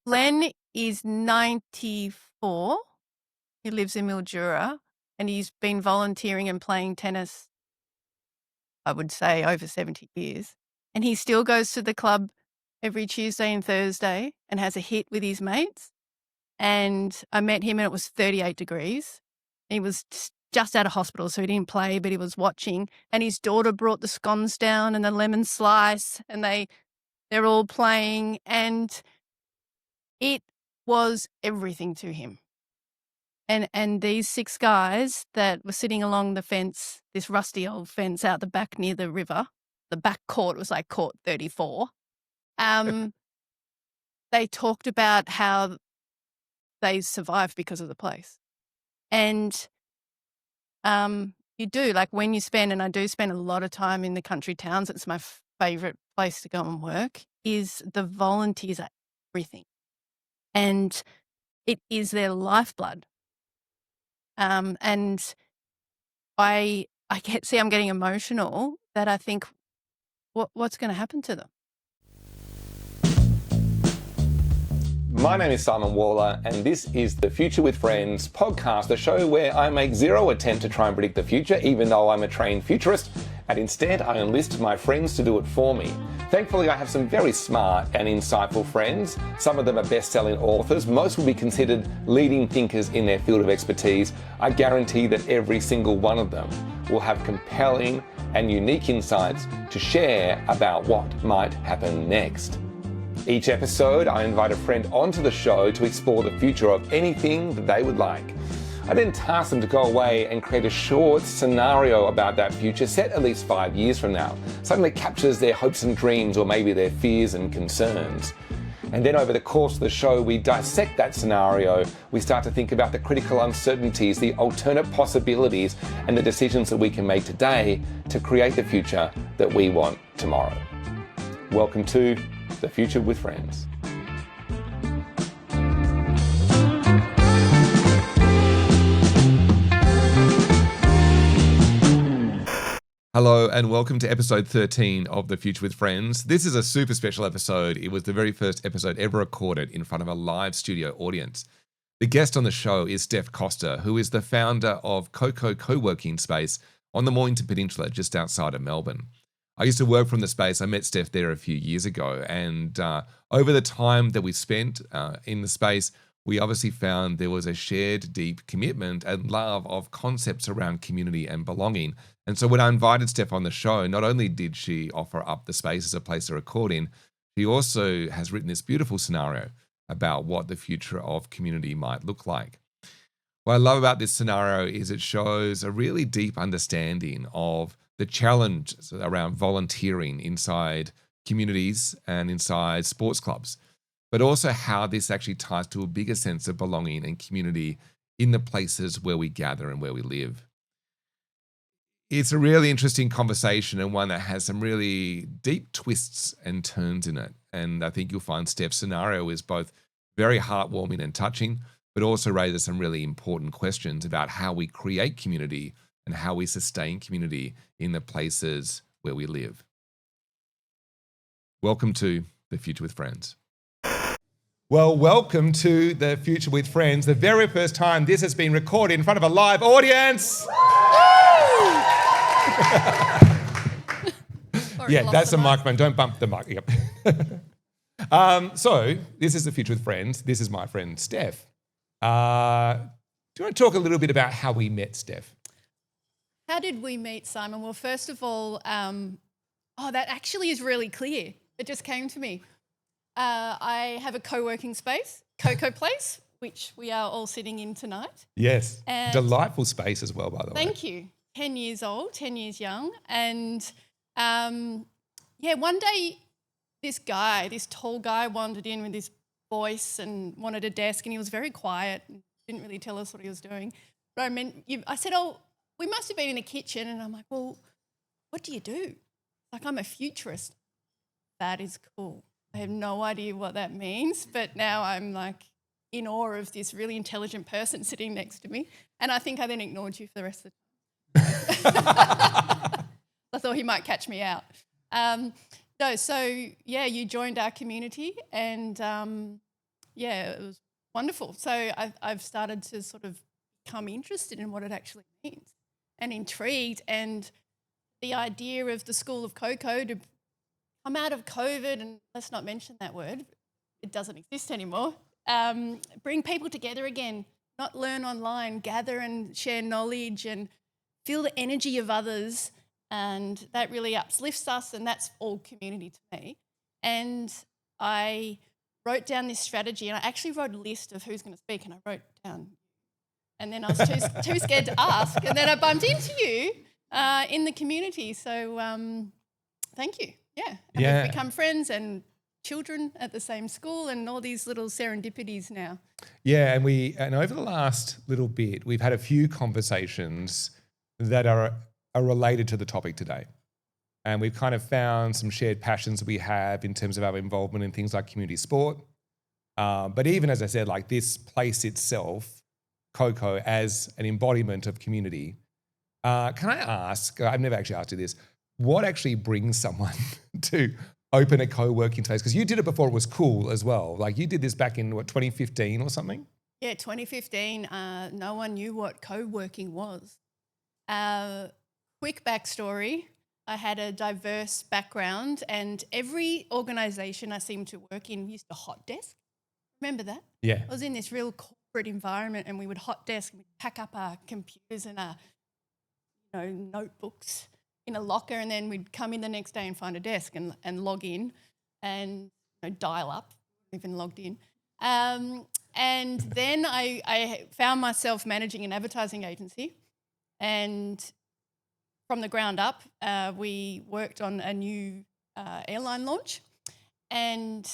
Glenn is 94. He lives in Mildura and he's been volunteering and playing tennis, I would say, over 70 years. And he still goes to the club every Tuesday and Thursday and has a hit with his mates. And I met him and it was 38 degrees. He was just out of hospital, so he didn't play, but he was watching. And his daughter brought the scones down and the lemon slice, and they're all playing. And it was everything to him. And these 6 guys that were sitting along the fence, this rusty old fence out the back near the river, the back court was like court 34. They talked about how they survived because of the place. And you do, like when you spend, and I do spend a lot of time in the country towns, it's my favourite place to go and work, is the volunteers are everything. And it is their lifeblood. And I'm getting emotional that I think, what's going to happen to them? My name is Simon Waller, and this is the Future with Friends podcast, a show where I make zero attempt to try and predict the future, even though I'm a trained futurist, and instead I enlist my friends to do it for me. Thankfully, I have some very smart and insightful friends. Some of them are best-selling authors. Most will be considered leading thinkers in their field of expertise. I guarantee that every single one of them will have compelling and unique insights to share about what might happen next. Each episode, I invite a friend onto the show to explore the future of anything that they would like. I then task them to go away and create a short scenario about that future set at least 5 years from now, something that captures their hopes and dreams or maybe their fears and concerns. And then over the course of the show, we dissect that scenario. We start to think about the critical uncertainties, the alternate possibilities, and the decisions that we can make today to create the future that we want tomorrow. Welcome to The Future with Friends. Hello and welcome to episode 13 of The Future with Friends. This is a super special episode. It was the very first episode ever recorded in front of a live studio audience. The guest on the show is Steph Koster, who is the founder of CoCo co-working space on the Mornington Peninsula just outside of Melbourne. I used to work from the space. I met Steph there a few years ago, and over the time that we spent in the space, we obviously found there was a shared deep commitment and love of concepts around community and belonging. And so when I invited Steph on the show, not only did she offer up the space as a place to record in, she also has written this beautiful scenario about what the future of community might look like. What I love about this scenario is it shows a really deep understanding of the challenge around volunteering inside communities and inside sports clubs, but also how this actually ties to a bigger sense of belonging and community in the places where we gather and where we live. It's a really interesting conversation and one that has some really deep twists and turns in it. And I think you'll find Steph's scenario is both very heartwarming and touching, but also raises some really important questions about how we create community and how we sustain community in the places where we live. Welcome to The Future with Friends. Well, welcome to The Future with Friends, the very first time this has been recorded in front of a live audience. Yeah, that's the microphone. Don't bump the mic. Yep. So this is The Future with Friends. This is my friend, Steph. Do you want to talk a little bit about how we met, Steph? How did we meet, Simon? Well, first of all, that actually is really clear. It just came to me. I have a co-working space, CoCo Place, which we are all sitting in tonight. Yes, and delightful space as well, by the way. Thank you. 10 years old, 10 years young. And, one day this tall guy wandered in with his voice and wanted a desk, and he was very quiet and didn't really tell us what he was doing. But I said, we must have been in the kitchen. And I'm like, well, what do you do? Like, I'm a futurist. That is cool. I have no idea what that means, but now I'm like in awe of this really intelligent person sitting next to me. And I think I then ignored you for the rest of the time. I thought he might catch me out. You joined our community, and yeah, it was wonderful. So I've started to sort of become interested in what it actually means and intrigued. And the idea of the School of CoCo to come out of COVID, and let's not mention that word, it doesn't exist anymore, bring people together again, not learn online, gather and share knowledge and feel the energy of others. And that really uplifts us, and that's all community to me. And I wrote down this strategy, and I actually wrote a list of who's going to speak, and I wrote down, and then I was too scared to ask, and then I bumped into you in the community. So thank you. Yeah. And we've become friends and children at the same school, and all these little serendipities now. Yeah, and over the last little bit, we've had a few conversations that are related to the topic today. And we've kind of found some shared passions that we have in terms of our involvement in things like community sport. But even, as I said, like this place itself, CoCo, as an embodiment of community. Can I ask, I've never actually asked you this, what actually brings someone to open a co-working space? Because you did it before it was cool as well. Like you did this back in, 2015 or something? Yeah, 2015, no one knew what co-working was. Quick backstory, I had a diverse background, and every organisation I seemed to work in used a hot desk. Remember that? Yeah. I was in this real corporate environment, and we would hot desk, and we'd pack up our computers and our notebooks in a locker, and then we'd come in the next day and find a desk and log in and dial up, even logged in. And then I found myself managing an advertising agency, and from the ground up, we worked on a new airline launch, and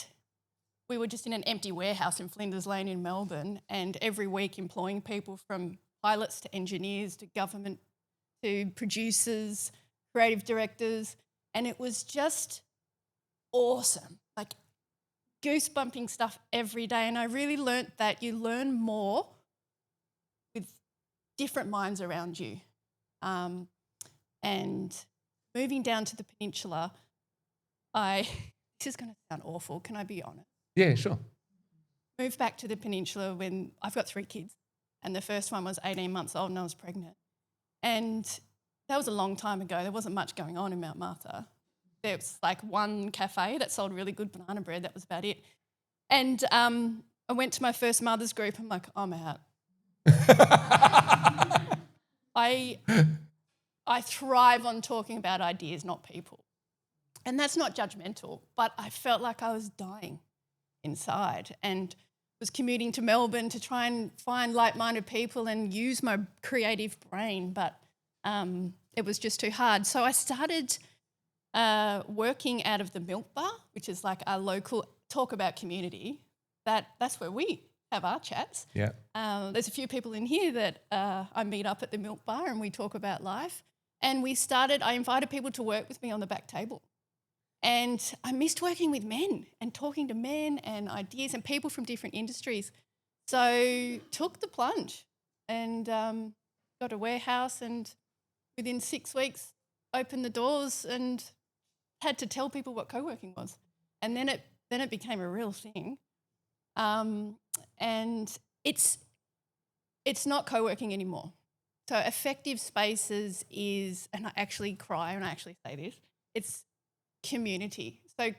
we were just in an empty warehouse in Flinders Lane in Melbourne, and every week employing people from pilots to engineers to government to producers, creative directors, and it was just awesome, like goosebumping stuff every day. And I really learnt that you learn more with different minds around you. And moving down to the peninsula, this is going to sound awful, can I be honest? Yeah, sure. Moved back to the peninsula when I've got 3 kids, and the first one was 18 months old and I was pregnant. And that was a long time ago. There wasn't much going on in Mount Martha. There was like one cafe that sold really good banana bread. That was about it. And I went to my first mother's group. I'm like, I'm out. I thrive on talking about ideas, not people. And that's not judgmental, but I felt like I was dying inside and was commuting to Melbourne to try and find like-minded people and use my creative brain, but it was just too hard. So I started working out of the Milk Bar, which is like our local talk about community. That's where we have our chats. Yeah. There's a few people in here that I meet up at the Milk Bar and we talk about life. And I invited people to work with me on the back table. And I missed working with men and talking to men and ideas and people from different industries. So took the plunge and got a warehouse, and within 6 weeks opened the doors and had to tell people what co-working was. And then it became a real thing. And it's not co-working anymore. So effective spaces is, and I actually cry when I actually say this, it's community. So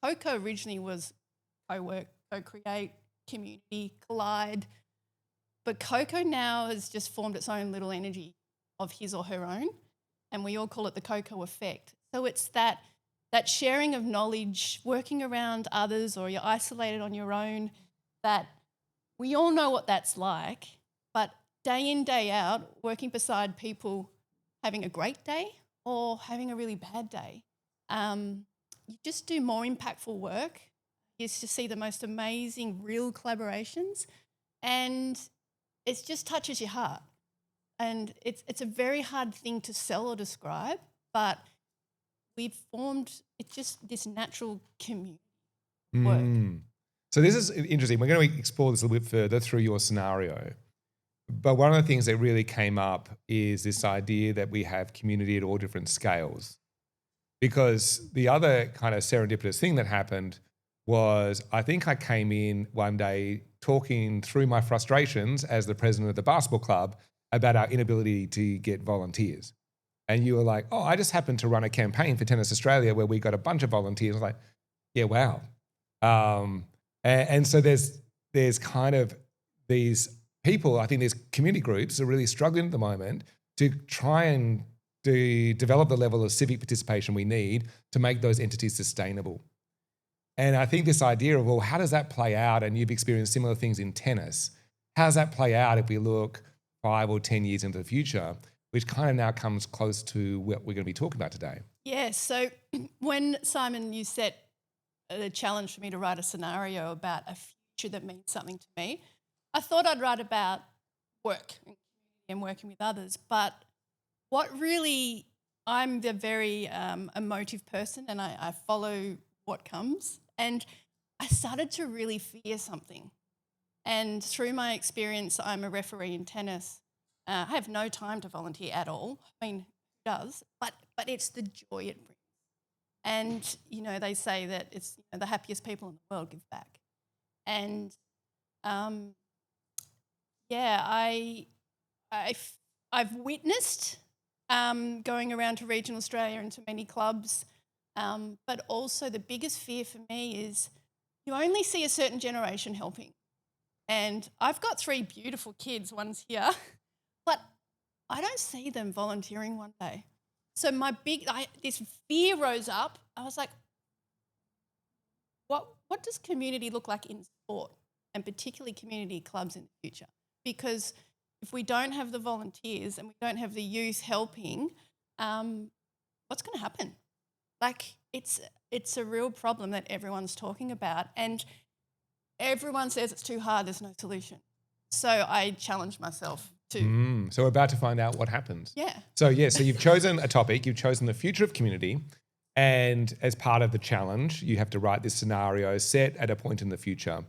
CoCo originally was co-work, co-create, community, collide. But CoCo now has just formed its own little energy of his or her own, and we all call it the CoCo effect. So it's that sharing of knowledge, working around others, or you're isolated on your own, that we all know what that's like, but day in, day out, working beside people having a great day or having a really bad day, you just do more impactful work. You just see the most amazing real collaborations, and it just touches your heart. And it's a very hard thing to sell or describe, but we've formed this natural community work. So this is interesting. We're going to explore this a little bit further through your scenario. But one of the things that really came up is this idea that we have community at all different scales. Because the other kind of serendipitous thing that happened was I think I came in one day talking through my frustrations as the president of the basketball club about our inability to get volunteers. And you were like, oh, I just happened to run a campaign for Tennis Australia where we got a bunch of volunteers. I was like, yeah, wow. And so there's kind of these people, I think these community groups are really struggling at the moment to try and develop the level of civic participation we need to make those entities sustainable. And I think this idea of, well, how does that play out? And you've experienced similar things in tennis. How does that play out if we look 5 or 10 years into the future, which kind of now comes close to what we're going to be talking about today? Yeah, so when, Simon, you set a challenge for me to write a scenario about a future that means something to me, I thought I'd write about work and working with others. But what really, I'm the very emotive person, and I follow what comes. And I started to really fear something. And through my experience, I'm a referee in tennis. I have no time to volunteer at all. I mean, who does? But it's the joy it brings. And, you know, they say that it's the happiest people in the world give back. And, I've witnessed going around to regional Australia and to many clubs, but also the biggest fear for me is you only see a certain generation helping. And I've got 3 beautiful kids, one's here, but I don't see them volunteering one day. So this fear rose up. I was like, what does community look like in sport, and particularly community clubs in the future? Because if we don't have the volunteers and we don't have the youth helping, what's going to happen? Like, it's a real problem that everyone's talking about, and everyone says it's too hard, there's no solution. So I challenged myself to. So we're about to find out what happens. Yeah. So you've chosen a topic, you've chosen the future of community, and as part of the challenge, you have to write this scenario set at a point in the future.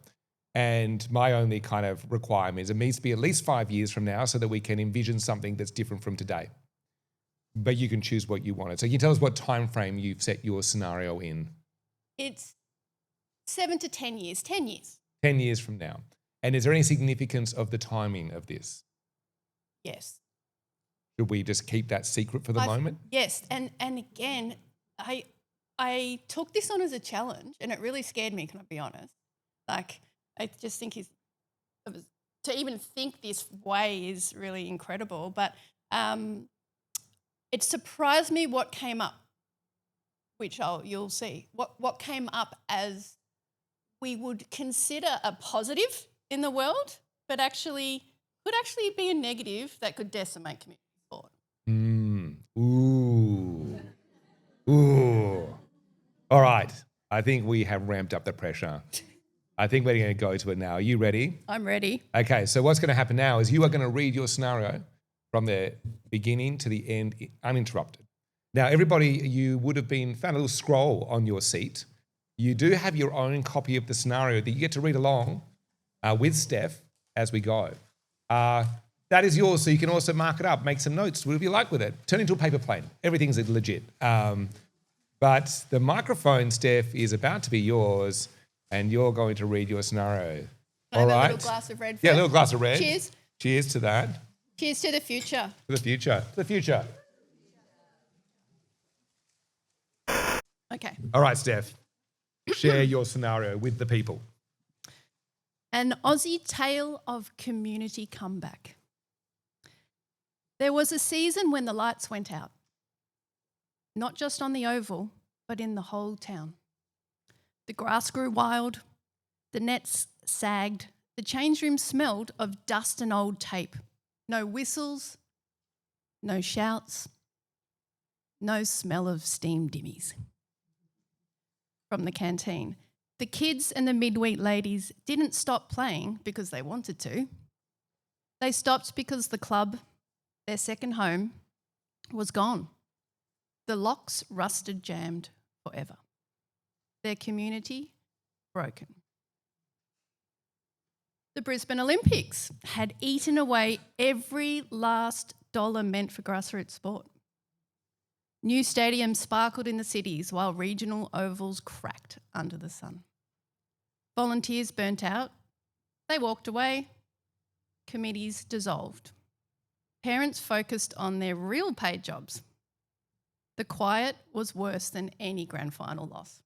And my only kind of requirement is it needs to be at least 5 years from now so that we can envision something that's different from today. But you can choose what you wanted. So can you tell us what time frame you've set your scenario in? It's 7 to 10 years. 10 years. 10 years from now. And is there any significance of the timing of this? Yes. Should we just keep that secret for the moment? Yes. And again, I took this on as a challenge, and it really scared me, can I be honest? Like, I just think to even think this way is really incredible. But it surprised me what came up, which you'll see. What came up as we would consider a positive in the world, but could actually be a negative that could decimate community sport. Ooh. All right. I think we have ramped up the pressure. I think we're going to go to it now. Are you ready? I'm ready. Okay, so what's going to happen now is you are going to read your scenario from the beginning to the end uninterrupted. Now, everybody, you would have found a little scroll on your seat. You do have your own copy of the scenario that you get to read along with Steph as we go. That is yours, so you can also mark it up, make some notes, whatever you like with it. Turn it into a paper plane. Everything's legit. But the microphone, Steph, is about to be yours, and you're going to read your scenario. All right? A little glass of red first? Yeah, a little glass of red. Cheers. Cheers to that. Cheers to the future. To the future. To the future. Okay. All right, Steph. Share your scenario with the people. An Aussie tale of community comeback. There was a season when the lights went out. Not just on the oval, but in the whole town. The grass grew wild, the nets sagged, the change room smelled of dust and old tape. No whistles, no shouts, no smell of steam dimmies. From the canteen, the kids and the midweek ladies didn't stop playing because they wanted to. They stopped because the club, their second home, was gone. The locks rusted jammed forever. Their community broken. The Brisbane Olympics had eaten away every last dollar meant for grassroots sport. New stadiums sparkled in the cities while regional ovals cracked under the sun. Volunteers burnt out. They walked away. Committees dissolved. Parents focused on their real paid jobs. The quiet was worse than any grand final loss.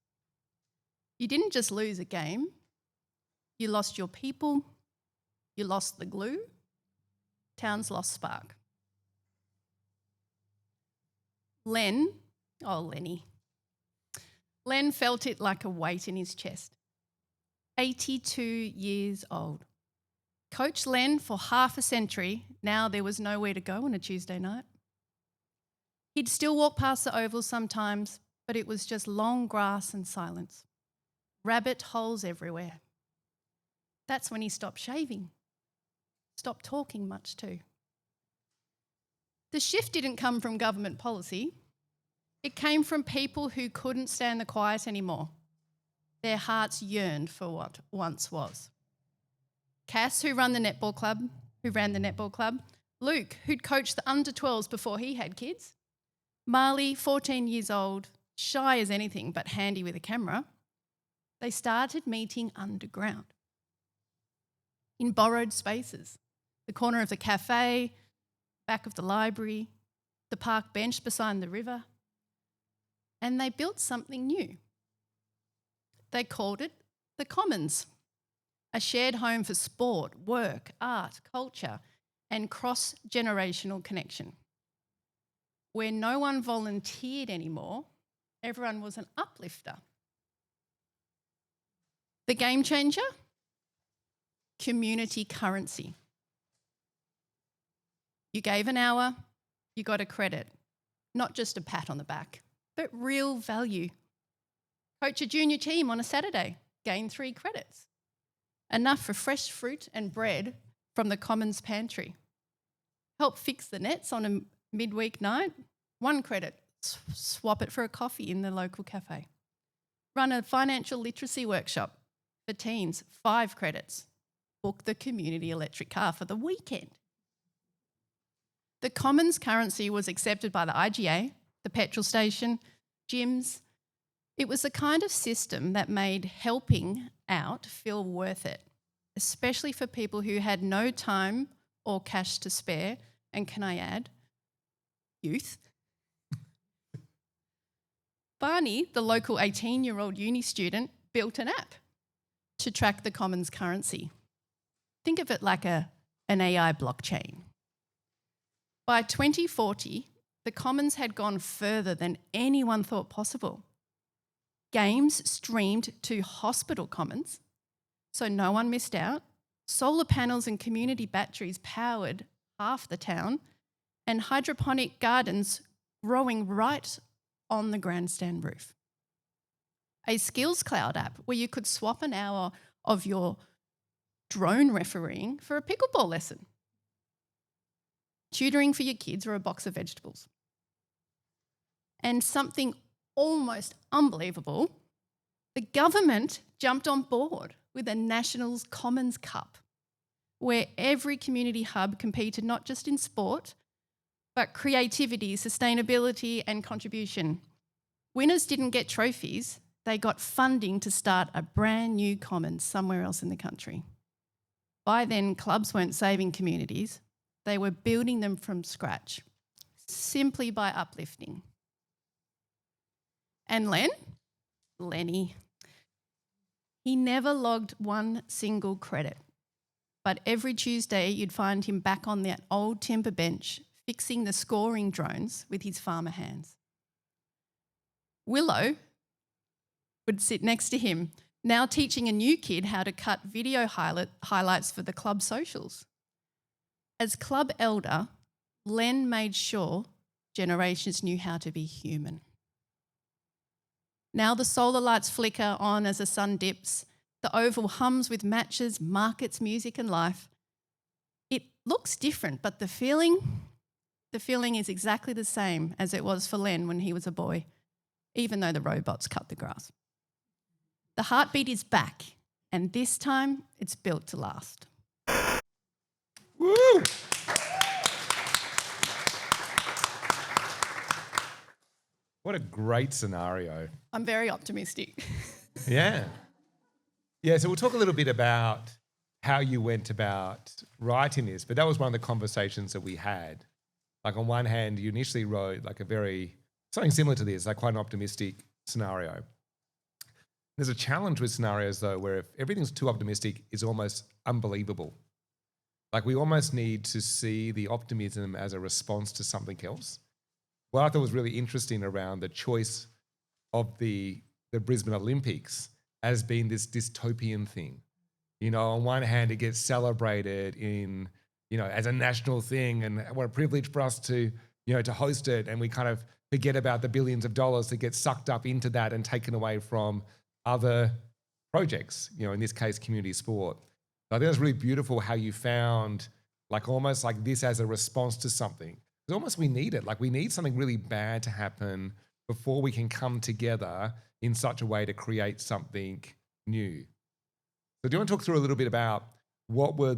You didn't just lose a game, you lost your people, you lost the glue, towns lost spark. Lenny, Len felt it like a weight in his chest. 82 years old. Coach Len for half a century, now there was nowhere to go on a Tuesday night. He'd still walk past the oval sometimes, but it was just long grass and silence. Rabbit holes everywhere. That's when he stopped shaving. Stopped talking much too. The shift didn't come from government policy. It came from people who couldn't stand the quiet anymore. Their hearts yearned for what once was. Cass, who ran the netball club, Luke, who'd coached the under-12s before he had kids, Marley, 14 years old, shy as anything but handy with a camera, they started meeting underground. In borrowed spaces, the corner of the cafe, back of the library, the park bench beside the river, and they built something new. They called it the Commons, a shared home for sport, work, art, culture, and cross-generational connection. Where no one volunteered anymore, everyone was an uplifter. The game changer? Community currency. You gave an hour, you got a credit. Not just a pat on the back, but real value. Coach a junior team on a Saturday, gain 3 credits. Enough for fresh fruit and bread from the Commons pantry. Help fix the nets on a midweek night, 1 credit, swap it for a coffee in the local cafe. Run a financial literacy workshop for teens, 5 credits. Book the community electric car for the weekend. The Commons currency was accepted by the IGA, the petrol station, gyms. It was the kind of system that made helping out feel worth it, especially for people who had no time or cash to spare, and can I add, youth. Barney, the local 18-year-old uni student, built an app to track the Commons currency. Think of it like an AI blockchain. By 2040, the Commons had gone further than anyone thought possible. Games streamed to hospital commons, so no one missed out. Solar panels and community batteries powered half the town, and hydroponic gardens growing right on the grandstand roof. A skills cloud app where you could swap an hour of your drone refereeing for a pickleball lesson. Tutoring for your kids or a box of vegetables. And something almost unbelievable, the government jumped on board with a Nationals Commons Cup, where every community hub competed not just in sport, but creativity, sustainability, and contribution. Winners didn't get trophies, they got funding to start a brand new commons somewhere else in the country. By then, clubs weren't saving communities, they were building them from scratch, simply by uplifting. And Lenny, he never logged 1 single credit, but every Tuesday you'd find him back on that old timber bench fixing the scoring drones with his farmer hands. Willow would sit next to him, now teaching a new kid how to cut video highlights for the club socials. As club elder, Len made sure generations knew how to be human. Now the solar lights flicker on as the sun dips, the oval hums with matches, markets, music and life. It looks different, but the feeling is exactly the same as it was for Len when he was a boy, even though the robots cut the grass. The heartbeat is back, and this time it's built to last. Woo! What a great scenario. I'm very optimistic. Yeah. Yeah, so we'll talk a little bit about how you went about writing this, but that was one of the conversations that we had. Like on one hand, you initially wrote like something similar to this, like quite an optimistic scenario. There's a challenge with scenarios though, where if everything's too optimistic, it's almost unbelievable. Like we almost need to see the optimism as a response to something else. What I thought was really interesting around the choice of the Brisbane Olympics as being this dystopian thing. You know, on one hand, it gets celebrated as a national thing, and what a privilege for us to host it. And we kind of forget about the billions of dollars that get sucked up into that and taken away from other projects, in this case, community sport. So I think it's really beautiful how you found almost like this as a response to something. It's almost we need it. Like we need something really bad to happen before we can come together in such a way to create something new. So do you want to talk through a little bit about what were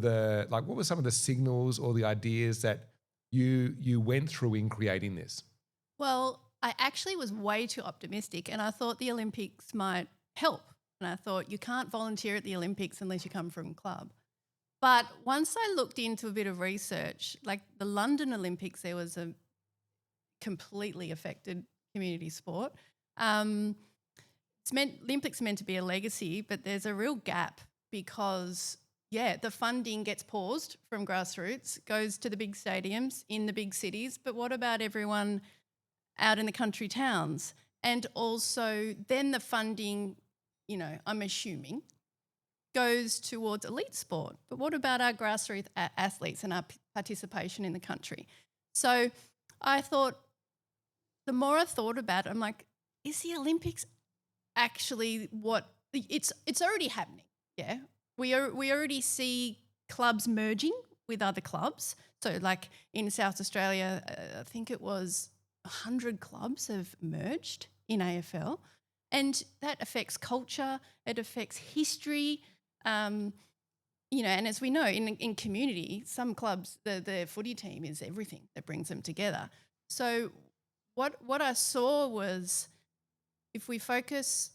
some of the signals or the ideas that you went through in creating this? Well, I actually was way too optimistic, and I thought the Olympics might help. And I thought you can't volunteer at the Olympics unless you come from a club. But once I looked into a bit of research, like the London Olympics, there was a completely affected community sport. Olympics meant to be a legacy, but there's a real gap because, the funding gets paused from grassroots, goes to the big stadiums in the big cities. But what about everyone out in the country towns? And also then the funding, I'm assuming, goes towards elite sport. But what about our grassroots athletes and our participation in the country? So I thought, the more I thought about it, I'm like, is the Olympics actually what it's already happening? Yeah, we already see clubs merging with other clubs. So like in South Australia, I think it was 100 clubs have merged in AFL, and that affects culture. It affects history. And as we know, in community, some clubs, the footy team is everything that brings them together. So what I saw was if we focus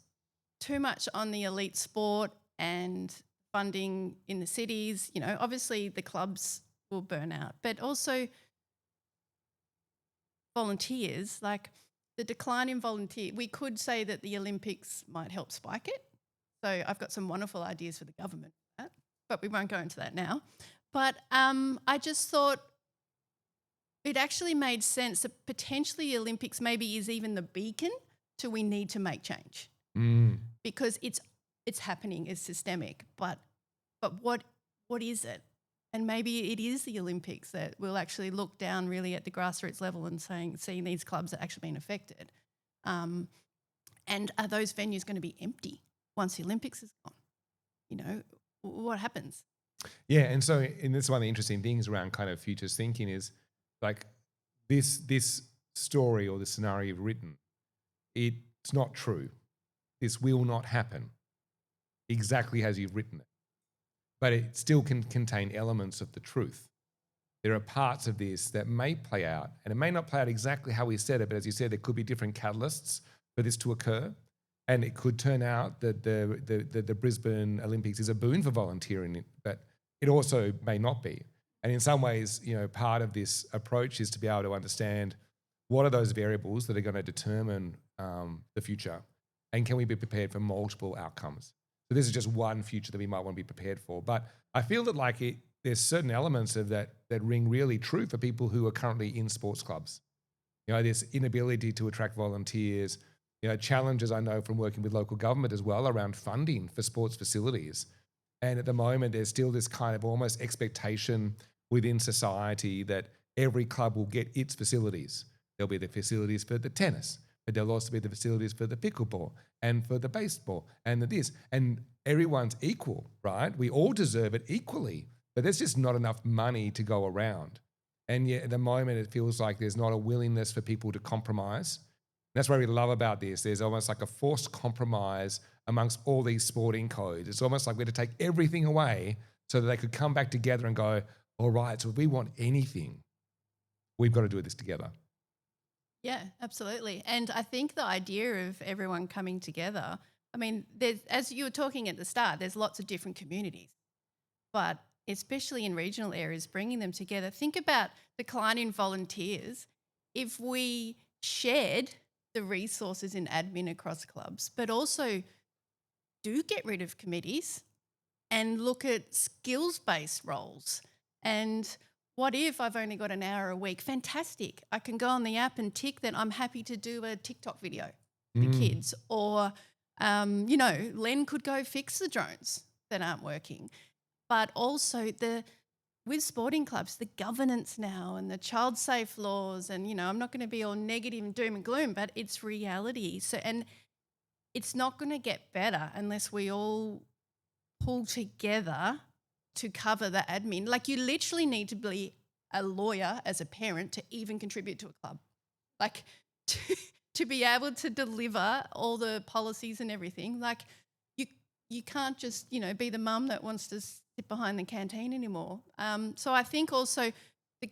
too much on the elite sport and funding in the cities, obviously the clubs will burn out, but also volunteers, like the decline in volunteer, we could say that the Olympics might help spike it. So I've got some wonderful ideas for the government for that, but we won't go into that now. But I just thought it actually made sense that potentially the Olympics maybe is even the beacon to we need to make change because it's happening, it's systemic. But what is it? And maybe it is the Olympics that will actually look down really at the grassroots level and seeing these clubs that are actually being affected. And are those venues going to be empty once the Olympics is gone? What happens? Yeah, and that's one of the interesting things around kind of futures thinking is like this story or the scenario you've written, it's not true. This will not happen exactly as you've written it. But it still can contain elements of the truth. There are parts of this that may play out, and it may not play out exactly how we said it, but as you said, there could be different catalysts for this to occur. And it could turn out that the Brisbane Olympics is a boon for volunteering, but it also may not be. And in some ways, part of this approach is to be able to understand what are those variables that are going to determine the future, and can we be prepared for multiple outcomes? So this is just one future that we might want to be prepared for. But I feel that there's certain elements of that ring really true for people who are currently in sports clubs. This inability to attract volunteers, challenges I know from working with local government as well around funding for sports facilities. And at the moment, there's still this kind of almost expectation within society that every club will get its facilities. There'll be the facilities for the tennis, but there'll also be the facilities for the pickleball and for the baseball and the this. And everyone's equal, right? We all deserve it equally, but there's just not enough money to go around. And yet at the moment, it feels like there's not a willingness for people to compromise. That's what we love about this. There's almost like a forced compromise amongst all these sporting codes. It's almost like we had to take everything away so that they could come back together and go, all right, so if we want anything, we've got to do this together. Yeah, absolutely. And I think the idea of everyone coming together I mean, there's, as you were talking at the start, there's lots of different communities, but especially in regional areas, bringing them together. Think about decline in volunteers if we shared the resources in admin across clubs, but also do get rid of committees and look at skills-based roles. And what if I've only got an hour a week? Fantastic. I can go on the app and tick that I'm happy to do a TikTok video for kids. Or, Len could go fix the drones that aren't working. But also with sporting clubs, the governance now and the child safe laws, and, I'm not going to be all negative and doom and gloom, but it's reality. So, and it's not going to get better unless we all pull together to cover the admin. Like, you literally need to be a lawyer as a parent to even contribute to a club. Like, to be able to deliver all the policies and everything. Like, you can't just, be the mum that wants to sit behind the canteen anymore. So I think also the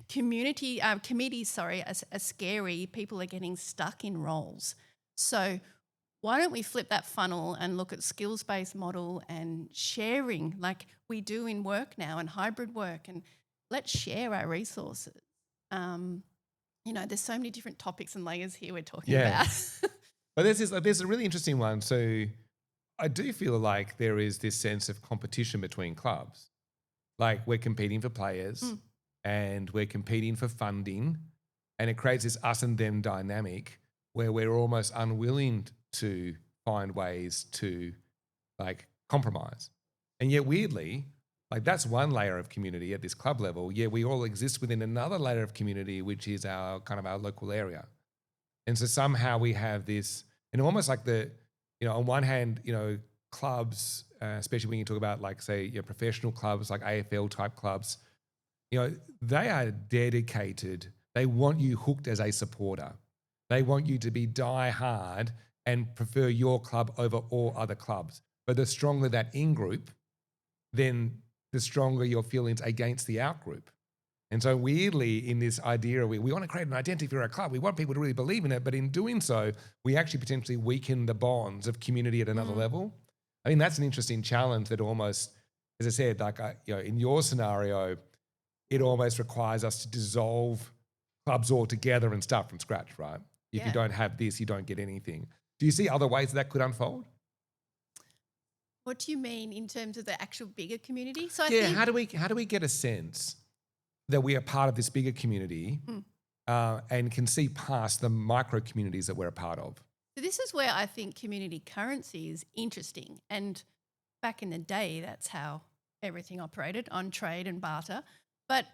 committees are scary. People are getting stuck in roles. So why don't we flip that funnel and look at skills-based model and sharing like we do in work now and hybrid work, and let's share our resources. There's so many different topics and layers here we're talking about. But there's a really interesting one. So I do feel like there is this sense of competition between clubs. Like, we're competing for players and we're competing for funding, and it creates this us and them dynamic where we're almost unwilling to find ways to like compromise. And yet weirdly, like, that's one layer of community at this club level. Yeah, we all exist within another layer of community, which is our local area. And so somehow we have this, and almost like on one hand, clubs, especially when you talk about like, say, your professional clubs, like AFL type clubs, they are dedicated. They want you hooked as a supporter. They want you to be die hard and prefer your club over all other clubs. But the stronger that in-group, then the stronger your feelings against the out-group. And so weirdly, in this idea, we want to create an identity for our club. We want people to really believe in it. But in doing so, we actually potentially weaken the bonds of community at another level. I mean, that's an interesting challenge that almost, as I said, like, in your scenario, it almost requires us to dissolve clubs altogether and start from scratch, right? If you don't have this, you don't get anything. Do you see other ways that could unfold? What do you mean in terms of the actual bigger community? So I think, how do we get a sense that we are part of this bigger community and can see past the micro communities that we're a part of? So this is where I think community currency is interesting. And back in the day, that's how everything operated, on trade and barter. But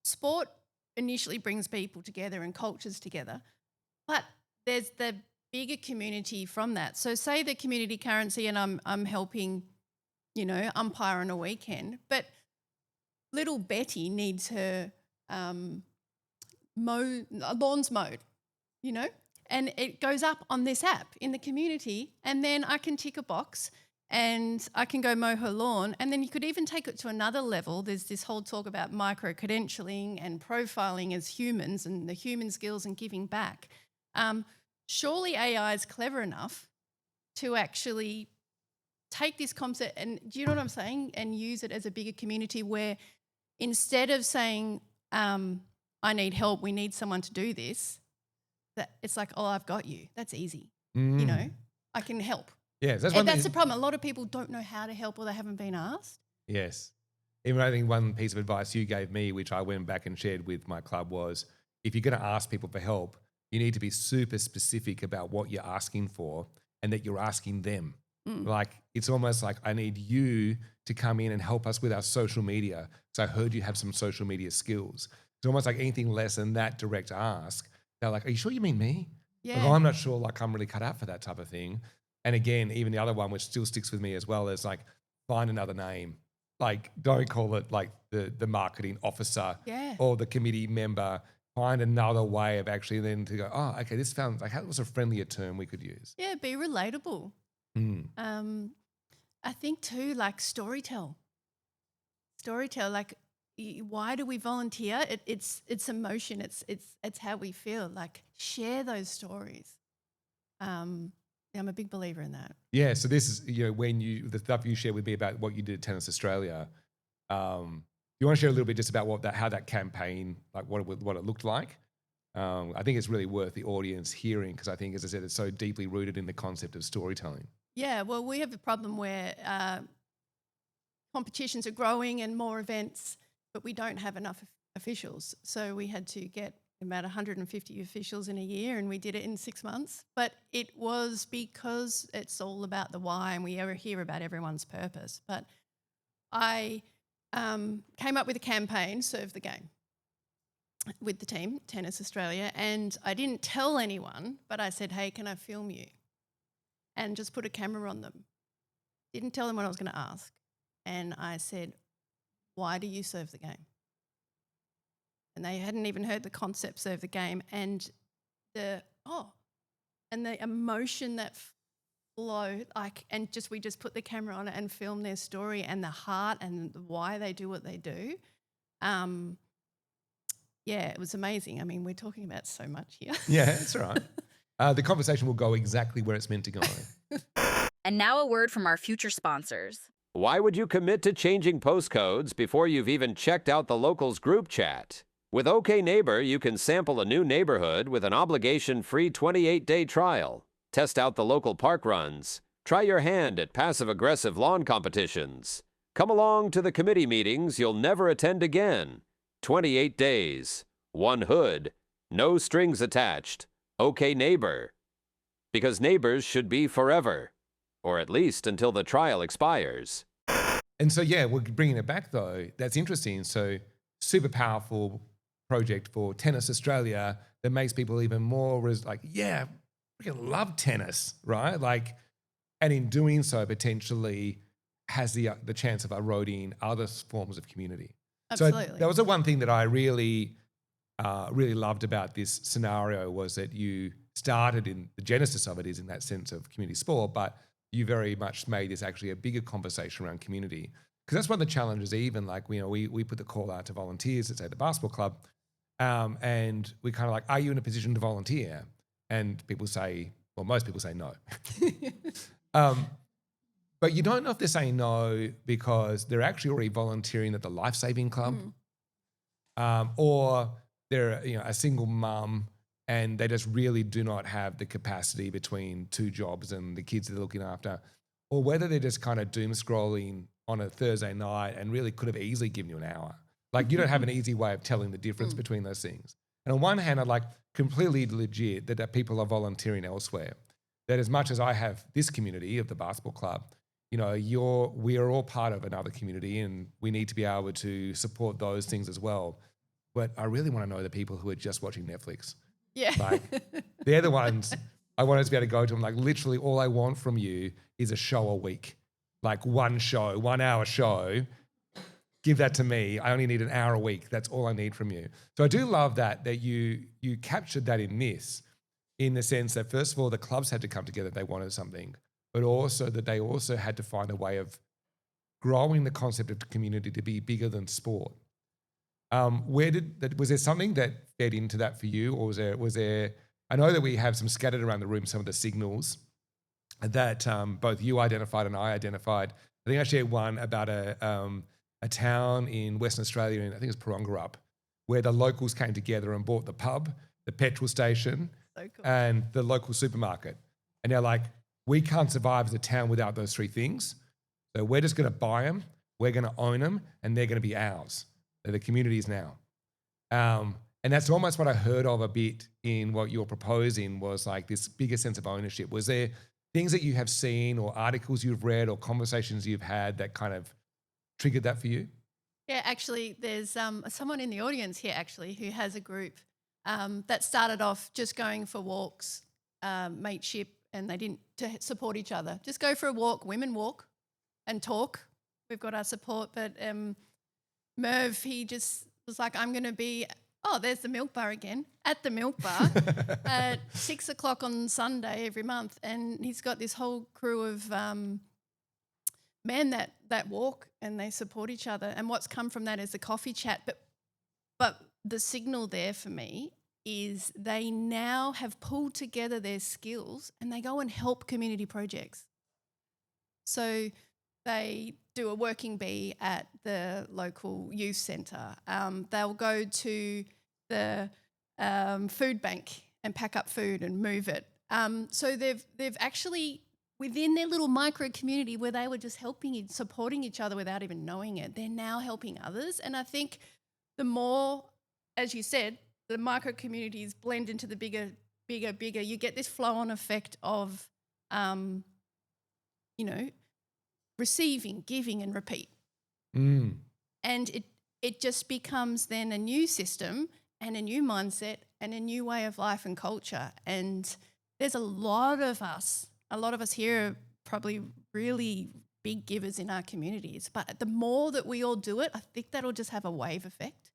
sport initially brings people together and cultures together. But there's the bigger community from that. So say the community currency, and I'm helping, umpire on a weekend, but little Betty needs her lawns mowed, and it goes up on this app in the community, and then I can tick a box and I can go mow her lawn. And then you could even take it to another level. There's this whole talk about micro-credentialing and profiling as humans and the human skills and giving back. Surely AI is clever enough to actually take this concept and, do you know what I'm saying, and use it as a bigger community where instead of saying, I need help, we need someone to do this, that it's like, oh, I've got you. That's easy. I can help. Yes, that's the problem. A lot of people don't know how to help or they haven't been asked. Yes. Even I think one piece of advice you gave me, which I went back and shared with my club, was if you're going to ask people for help, you need to be super specific about what you're asking for and that you're asking them. Like, it's almost like, I need you to come in and help us with our social media. So I heard you have some social media skills. It's almost like anything less than that direct ask. They're like, are you sure you mean me? Yeah. Like, I'm not sure, like, I'm really cut out for that type of thing. And again, even the other one, which still sticks with me as well, is like, find another name. Like, don't call it like the marketing officer or the committee member. Find another way of actually then to go, oh, okay, this sounds like, that was a friendlier term we could use. Yeah, be relatable. I think too, like storytell, like, why do we volunteer? It's emotion. It's how we feel. Like, share those stories. Yeah, I'm a big believer in that. Yeah, so this is, when the stuff you shared with me about what you did at Tennis Australia. You want to share a little bit just about how that campaign, like what it looked like? I think it's really worth the audience hearing because I think, as I said, it's so deeply rooted in the concept of storytelling. Yeah, well, we have a problem where competitions are growing and more events, but we don't have enough officials. So we had to get about 150 officials in a year, and we did it in 6 months. But it was because it's all about the why, and we ever hear about everyone's purpose. But I came up with a campaign, Serve the Game, with the team, Tennis Australia, and I didn't tell anyone, but I said, hey, can I film you? And just put a camera on them. Didn't tell them what I was going to ask. And I said, why do you serve the game? And they hadn't even heard the concept serve the game. And the emotion that flowed, we just put the camera on it and filmed their story and the heart and why they do what they do. Yeah, it was amazing. I mean, we're talking about so much here. Yeah, that's all right. The conversation will go exactly where it's meant to go. And now a word from our future sponsors. Why would you commit to changing postcodes before you've even checked out the locals group chat? With OK Neighbor, you can sample a new neighborhood with an obligation-free 28-day trial. Test out the local park runs. Try your hand at passive-aggressive lawn competitions. Come along to the committee meetings you'll never attend again. 28 days, one hood, no strings attached. OK Neighbor. Because neighbors should be forever. Or at least until the trial expires. And so, yeah, we're bringing it back, though. That's interesting. So, super powerful project for Tennis Australia that makes people even more yeah, we love tennis, right? Like, and in doing so, potentially has the chance of eroding other forms of community. Absolutely. So that was the one thing that I really loved about this scenario was that you started in the genesis of it is in that sense of community sport, but you very much made this actually a bigger conversation around community. Because that's one of the challenges, even like, we put the call out to volunteers at, say, the basketball club, and we kind of like, are you in a position to volunteer? And people say, well, most people say no. But you don't know if they're saying no because they're actually already volunteering at the Life-Saving Club, or they're a single mum and they just really do not have the capacity between two jobs and the kids they're looking after, or whether they're just kind of doom scrolling on a Thursday night and really could have easily given you an hour. Like you don't have an easy way of telling the difference between those things. And on one hand, I'm completely legit that people are volunteering elsewhere. That as much as I have this community of the basketball club, we are all part of another community and we need to be able to support those things as well. But I really want to know the people who are just watching Netflix. Yeah. They're the ones I want us to be able to go to them. Literally all I want from you is a show a week. One show, 1 hour show. Give that to me. I only need an hour a week. That's all I need from you. So I do love that you captured that in this, in the sense that first of all, the clubs had to come together. They wanted something, but also that they also had to find a way of growing the concept of community to be bigger than sport. Was there something that fed into that for you, or was there? I know that we have some scattered around the room, some of the signals that both you identified and I identified. I think I shared one about a town in Western Australia, and I think it's Parongarup, where the locals came together and bought the pub, the petrol station, So cool. and the local supermarket. And they're like, we can't survive as a town without those three things. So we're just going to buy them, we're going to own them, and they're going to be ours. They're the communities now. And that's almost what I heard of a bit in what you're proposing was this bigger sense of ownership. Was there things that you have seen or articles you've read or conversations you've had that kind of triggered that for you? Yeah, actually, there's someone in the audience here actually who has a group that started off just going for walks, mateship, and they didn't to support each other. Just go for a walk, women walk and talk. We've got our support, but Merv, he just was like, I'm going to be, there's the milk bar again, at the milk bar at 6 o'clock on Sunday every month. And he's got this whole crew of men that walk and they support each other. And what's come from that is the coffee chat. But the signal there for me is they now have pulled together their skills and they go and help community projects. So they do a working bee at the local youth centre. They'll go to the food bank and pack up food and move it. So they've actually, within their little micro community where they were just helping, supporting each other without even knowing it, they're now helping others. And I think the more, as you said, the micro communities blend into the bigger, you get this flow-on effect of, receiving, giving and repeat. And it just becomes then a new system and a new mindset and a new way of life and culture. And there's a lot of us here are probably really big givers in our communities. But the more that we all do it, I think that'll just have a wave effect.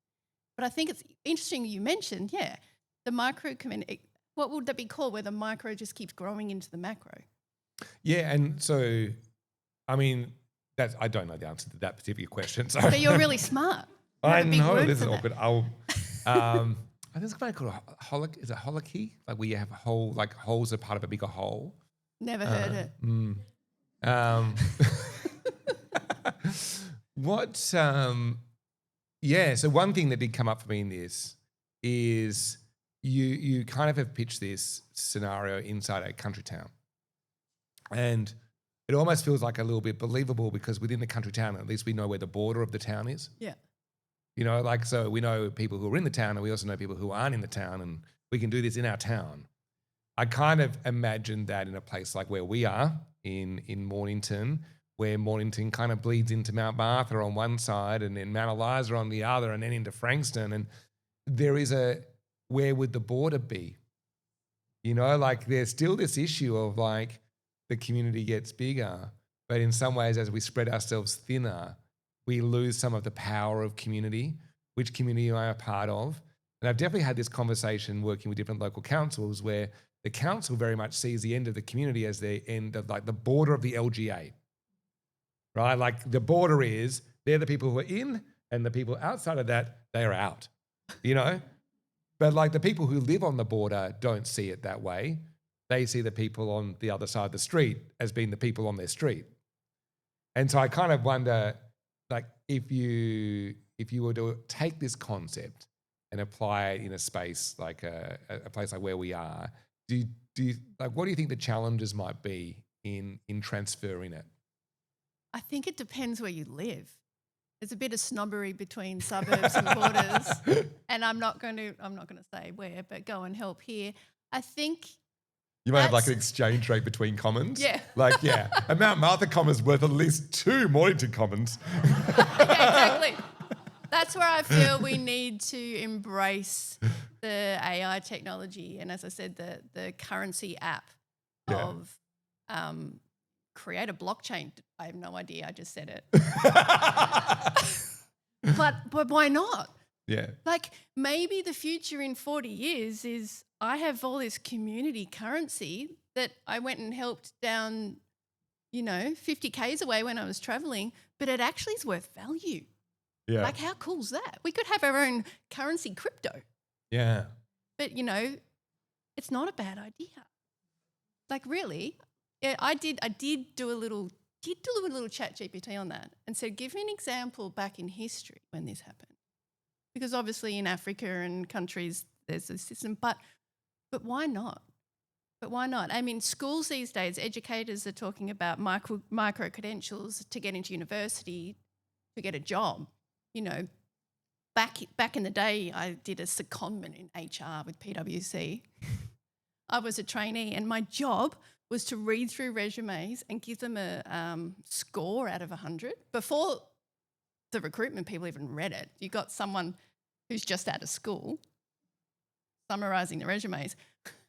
But I think it's interesting you mentioned, the micro community. What would that be called, where the micro just keeps growing into the macro? Yeah, and so, I mean, I don't know the answer to that particular question. So. But you're really smart. I know this is awkward. I think it's called a holic. Is it holicky? Like where you have a whole, like holes are part of a bigger whole. Never heard it. So one thing that did come up for me in this is you kind of have pitched this scenario inside a country town. And it almost feels like a little bit believable because within the country town, at least we know where the border of the town is. Yeah. So we know people who are in the town and we also know people who aren't in the town, and we can do this in our town. I kind of imagine that in a place like where we are in Mornington, where Mornington kind of bleeds into Mount Martha on one side and then Mount Eliza on the other and then into Frankston. And there is where would the border be? There's still this issue of like the community gets bigger, but in some ways as we spread ourselves thinner, we lose some of the power of community, which community am I a part of? And I've definitely had this conversation working with different local councils where the council very much sees the end of the community as the end of like the border of the LGA, right? Like the border is, they're the people who are in and the people outside of that, they are out, But like the people who live on the border don't see it that way. They see the people on the other side of the street as being the people on their street. And so I kind of wonder, like, if you were to take this concept and apply it in a space like a place like where we are, do you like, what do you think the challenges might be in transferring it? I think it depends where you live. There's a bit of snobbery between suburbs and borders, and I'm not going to say where, but go and help here. I think you might have like an exchange rate between commons. Yeah. A Mount Martha common is worth at least 2 Mornington commons. Yeah, exactly. That's where I feel we need to embrace the AI technology, and as I said, the currency app of create a blockchain. I have no idea. I just said it. But why not? Yeah. Like maybe the future in 40 years is I have all this community currency that I went and helped down, 50 Ks away when I was traveling, but it actually is worth value. Yeah. Like how cool is that? We could have our own currency crypto. Yeah. But, it's not a bad idea. Like really, I did do a little chat GPT on that and said, give me an example back in history when this happened. Because obviously in Africa and countries there's a system, but why not? But why not? I mean, schools these days, educators are talking about micro credentials to get into university, to get a job. Back in the day, I did a secondment in HR with PwC. I was a trainee and my job was to read through resumes and give them a score out of 100. Before the recruitment people even read it, you got someone who's just out of school summarising the resumes.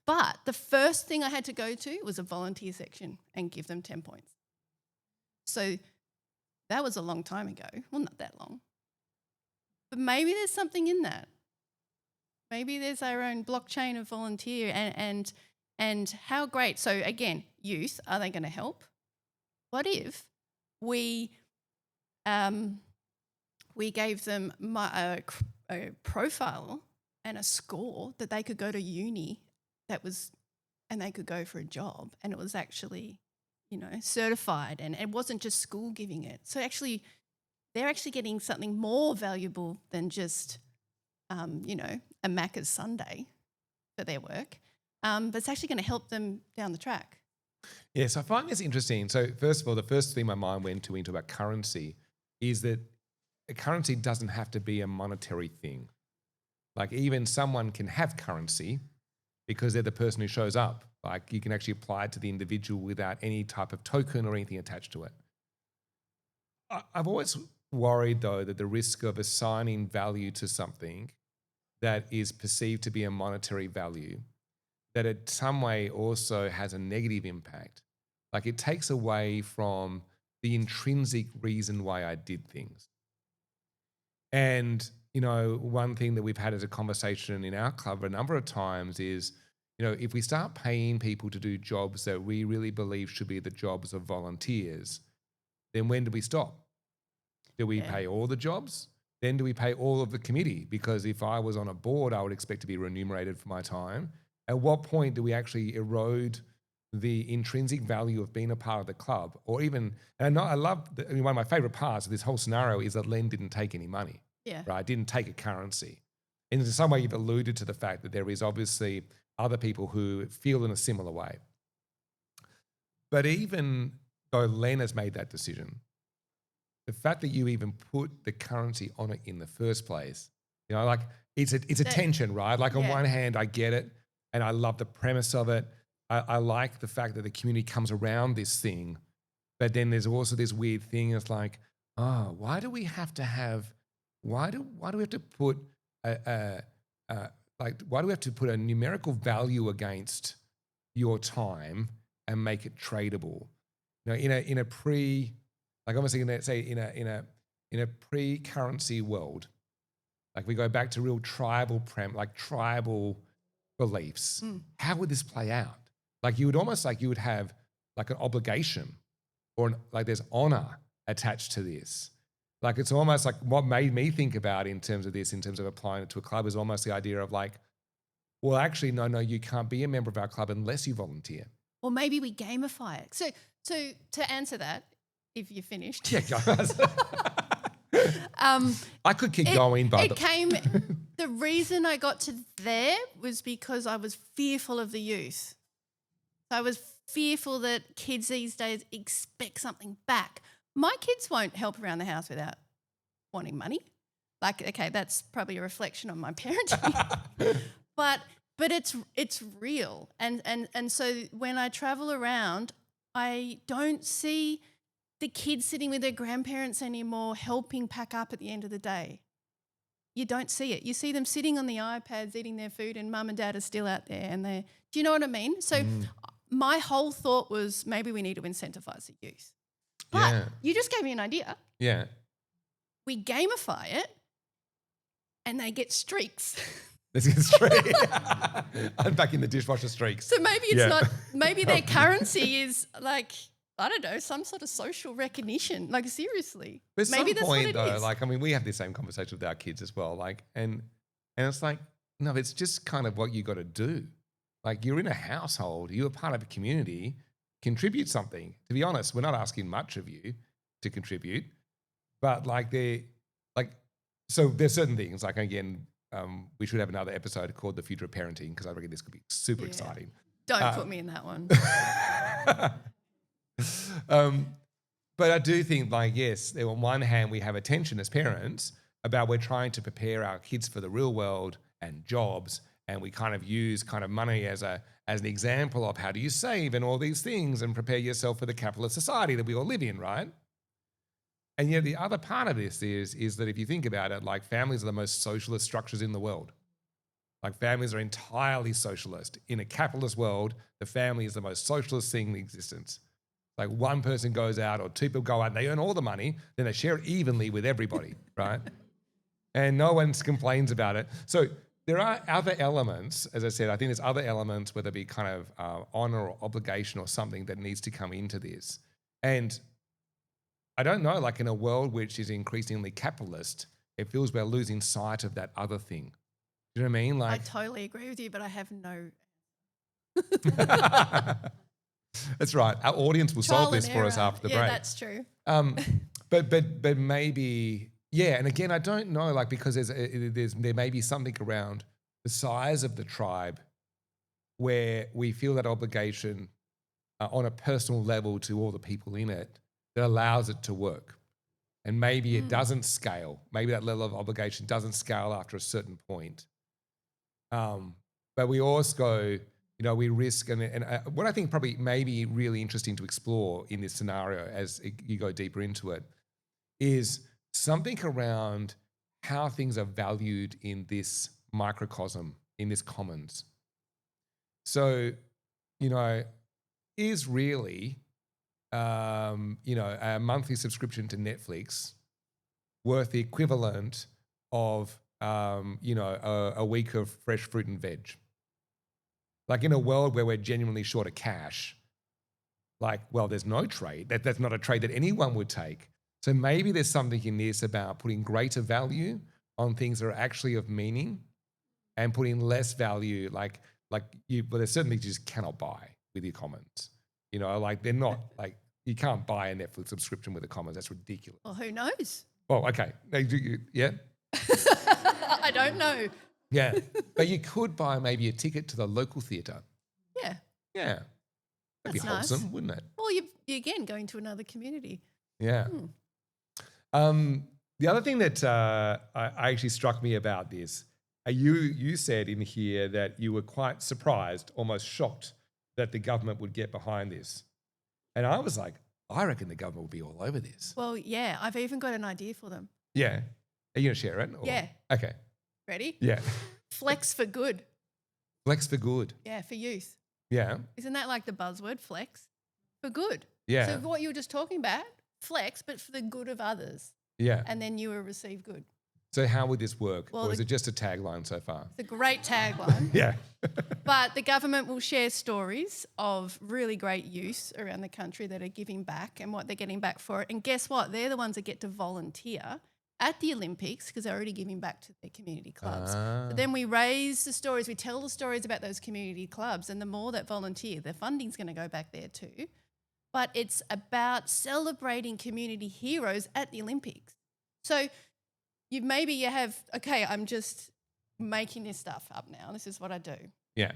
But the first thing I had to go to was a volunteer section and give them 10 points. So that was a long time ago. Well, not that long. But maybe there's something in that. Maybe there's our own blockchain of volunteer and how great. So again, youth, are they going to help? What if we gave them a profile and a score that they could go to uni and they could go for a job, and it was actually, certified, and it wasn't just school giving it. So actually, they're actually getting something more valuable than just, a Macca's Sunday for their work. But it's actually going to help them down the track. Yeah, so I find this interesting. So first of all, the first thing my mind went into about currency is that a currency doesn't have to be a monetary thing. Like even someone can have currency because they're the person who shows up. Like you can actually apply it to the individual without any type of token or anything attached to it. I've always worried though that the risk of assigning value to something that is perceived to be a monetary value, that it some way also has a negative impact. Like it takes away from the intrinsic reason why I did things. And, one thing that we've had as a conversation in our club a number of times is, if we start paying people to do jobs that we really believe should be the jobs of volunteers, then when do we stop? Do we pay all the jobs? Then do we pay all of the committee? Because if I was on a board, I would expect to be remunerated for my time. At what point do we actually erode the intrinsic value of being a part of the club? Or even, and I love, one of my favorite parts of this whole scenario is that Len didn't take any money. Yeah. Right? Didn't take a currency. And in some way you've alluded to the fact that there is obviously other people who feel in a similar way. But even though Len has made that decision, the fact that you even put the currency on it in the first place, like it's a tension, right? Like on one hand, I get it and I love the premise of it. I like the fact that the community comes around this thing, but then there's also this weird thing. It's like, why do we have to put a numerical value against your time and make it tradable? In a pre, like obviously in a pre-currency world, like we go back to real tribal beliefs. How would this play out? Like you would have like an obligation or like there's honor attached to this. Like it's almost like what made me think about in terms of this, in terms of applying it to a club, is almost the idea of like, well, actually, no, you can't be a member of our club unless you volunteer. Or maybe we gamify it. So to answer that, if you're finished. Yeah, guys. I could keep going, but the reason I got to there was because I was fearful of the youth. I was fearful that kids these days expect something back. My kids won't help around the house without wanting money. Like, okay, that's probably a reflection on my parenting. but it's real. And so when I travel around, I don't see the kids sitting with their grandparents anymore helping pack up at the end of the day. You don't see it. You see them sitting on the iPads eating their food and mum and dad are still out there do you know what I mean? So my whole thought was maybe we need to incentivise the youth. But you just gave me an idea. Yeah. We gamify it and they get streaks. Let's get straight. I'm back in the dishwasher streaks. So maybe it's not, maybe their currency is like, I don't know, some sort of social recognition. Like seriously. But maybe at some that's point what it though, is. like, I mean, we have the same conversation with our kids as well. Like, and it's like, no, it's just kind of what you got to do. Like you're in a household, you're a part of a community, contribute something. To be honest, we're not asking much of you to contribute, but so there's certain things like, again, we should have another episode called The Future of Parenting because I reckon this could be super exciting. Don't put me in that one. But I do think yes, on one hand, we have a tension as parents about we're trying to prepare our kids for the real world and jobs. And we kind of use kind of money as an example of how do you save and all these things and prepare yourself for the capitalist society that we all live in, right? And yet the other part of this is that if you think about it, like families are the most socialist structures in the world. Like families are entirely socialist. In a capitalist world, the family is the most socialist thing in existence. Like one person goes out or two people go out and they earn all the money, then they share it evenly with everybody, right? And no one complains about it. So there are other elements, as I said, I think there's other elements, whether it be kind of honor or obligation or something that needs to come into this. And I don't know, like in a world which is increasingly capitalist, it feels we're losing sight of that other thing. Do you know what I mean? I Like, totally agree with you, but I have no that's right. Our audience will trial solve this and for us error. after the Yeah, break. that's true. But maybe, yeah. And again, I don't know, like, because there may be something around the size of the tribe where we feel that obligation on a personal level to all the people in it that allows it to work. And maybe it doesn't scale. Maybe that level of obligation doesn't scale after a certain point. But we also, we risk, and what I think probably may be really interesting to explore in this scenario as you go deeper into it is something around how things are valued in this microcosm, in this commons. So, is really, a monthly subscription to Netflix worth the equivalent of, a week of fresh fruit and veg? Like, in a world where we're genuinely short of cash, like, well, there's no trade. That's not a trade that anyone would take. So maybe there's something in this about putting greater value on things that are actually of meaning and putting less value, but there's certainly you just cannot buy with your commons. Like, they're not, like, you can't buy a Netflix subscription with the commons. That's ridiculous. Well, who knows? Well, okay. Yeah. I don't know. Yeah. But you could buy maybe a ticket to the local theatre. Yeah. Yeah. That'd be That's nice. wholesome, wouldn't it? Well, you're again going to another community. Yeah. The other thing that I actually struck me about this, you said in here that you were quite surprised, almost shocked that the government would get behind this. And I was like, I reckon the government would be all over this. Well, yeah, I've even got an idea for them. Yeah. Are you going to share it? Or? Yeah. Okay. Ready? Yeah. Flex for good. Flex for good. Yeah, for youth. Yeah. Isn't that like the buzzword, flex? For good. Yeah. So what you were just talking about, flex, but for the good of others. Yeah. And then you will receive good. So how would this work? Well, or is it just a tagline so far? It's a great tagline. Yeah. But the government will share stories of really great youth around the country that are giving back and what they're getting back for it. And guess what? They're the ones that get to volunteer at the Olympics because they're already giving back to their community clubs. So then we raise the stories, we tell the stories about those community clubs, and the more that volunteer, their funding's going to go back there too. But it's about celebrating community heroes at the Olympics. So I'm just making this stuff up now. This is what I do. Yeah.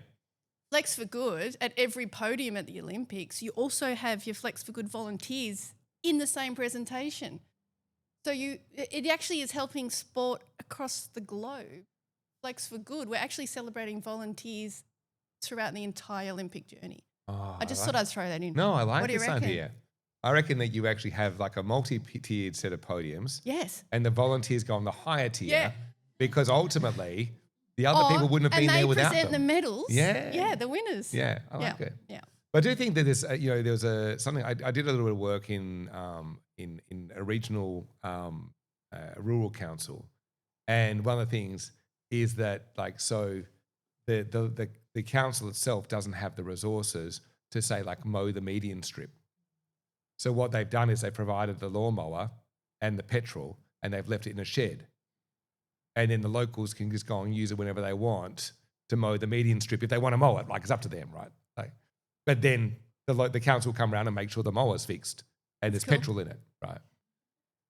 Flex for Good, at every podium at the Olympics, you also have your Flex for Good volunteers in the same presentation. So it actually is helping sport across the globe. Flex for Good, we're actually celebrating volunteers throughout the entire Olympic journey. Oh, I just thought I'd throw that in. No, I like What do you this reckon? idea. I reckon that you actually have like a multi-tiered set of podiums. Yes. And the volunteers go on the higher tier. Yeah. Because ultimately, the other people wouldn't have been there without them. And they present the medals. Yeah. Yeah, the winners. Yeah, I like it. Yeah. But I do think that there's, there was something, I did a little bit of work in a regional rural council. And one of the things is that, like, so the council itself doesn't have the resources to, say, like, mow the median strip. So what they've done is they provided the lawnmower and the petrol, and they've left it in a shed. And then the locals can just go and use it whenever they want to mow the median strip if they want to mow it. Like, it's up to them, right? Like, but then the council will come around and make sure the mower's fixed and there's petrol in it, right?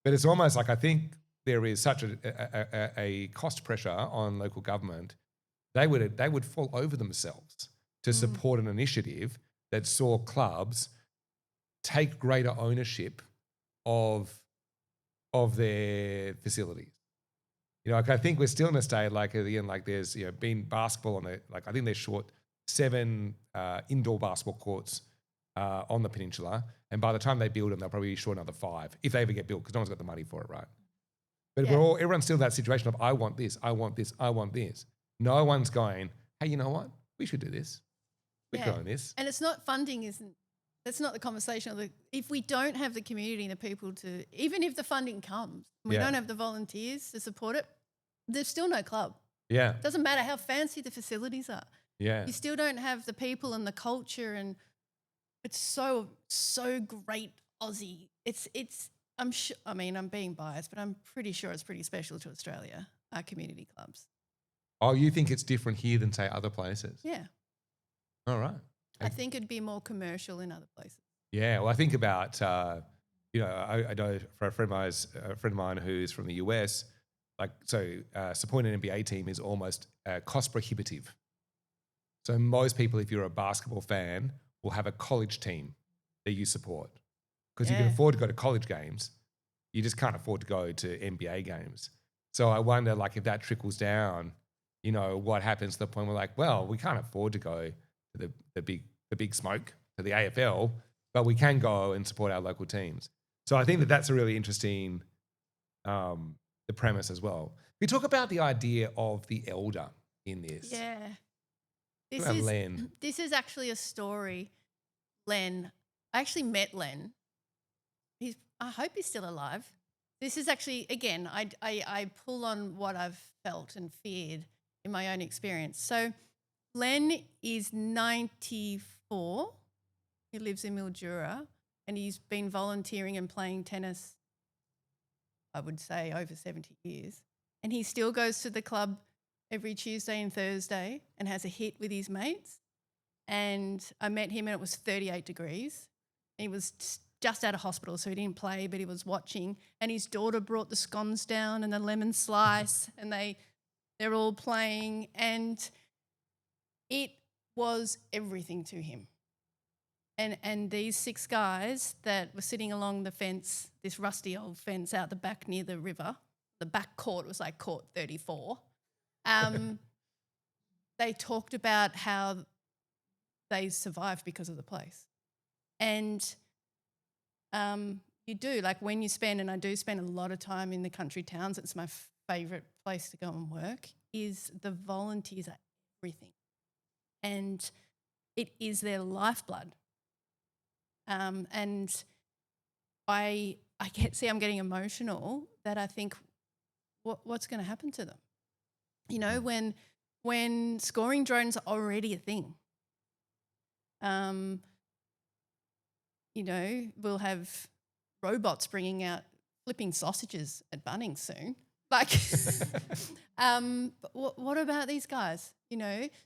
But it's almost like, I think there is such a cost pressure on local government. They would fall over themselves to support an initiative that saw clubs take greater ownership of their facilities. Like, I think we're still in a state, like, again, like, there's, been basketball on it. Like, I think they're short 7 indoor basketball courts on the peninsula. And by the time they build them, they'll probably be short another 5, if they ever get built, because no one's got the money for it, right? But everyone's still in that situation of, I want this, I want this, I want this. No one's going, hey, you know what? We should do this. We could own this. And it's not funding, that's not the conversation. If we don't have the community and the people to, even if the funding comes, we don't have the volunteers to support it, there's still no club. Yeah. It doesn't matter how fancy the facilities are. Yeah. You still don't have the people and the culture, and it's so great Aussie. I'm being biased, but I'm pretty sure it's pretty special to Australia, our community clubs. Oh, you think it's different here than, say, other places? Yeah. All right. I think it'd be more commercial in other places. Yeah, well, I think about, I know for a friend of mine who's from the US, supporting an NBA team is almost cost prohibitive. So most people, if you're a basketball fan, will have a college team that you support because you can Yeah. afford to go to college games. You just can't afford to go to NBA games. So I wonder, like, if that trickles down, what happens to the point where, like, well, we can't afford to go to the big smoke to the AFL, but we can go and support our local teams. So I think that that's a really interesting the premise as well. We talk about the idea of the elder in this. Yeah. Talk about Len. This is actually a story. Len. I actually met Len. I hope he's still alive. This is actually, again, I pull on what I've felt and feared in my own experience. So Len is 94. He lives in Mildura and he's been volunteering and playing tennis, I would say, over 70 years. And he still goes to the club every Tuesday and Thursday and has a hit with his mates. And I met him and it was 38 degrees. He was just out of hospital, so he didn't play, but he was watching. And his daughter brought the scones down and the lemon slice, and they're all playing. And it was everything to him. And these 6 guys that were sitting along the fence, this rusty old fence out the back near the river, the back court was like court 34. They talked about how they survived because of the place. And you do, like when you spend, and I do spend a lot of time in the country towns, it's my favourite place to go and work, is the volunteers are everything. And it is their lifeblood. And I'm getting emotional that I think, what's going to happen to them? When scoring drones are already a thing, we'll have robots bringing out flipping sausages at Bunnings soon. Like, what about these guys?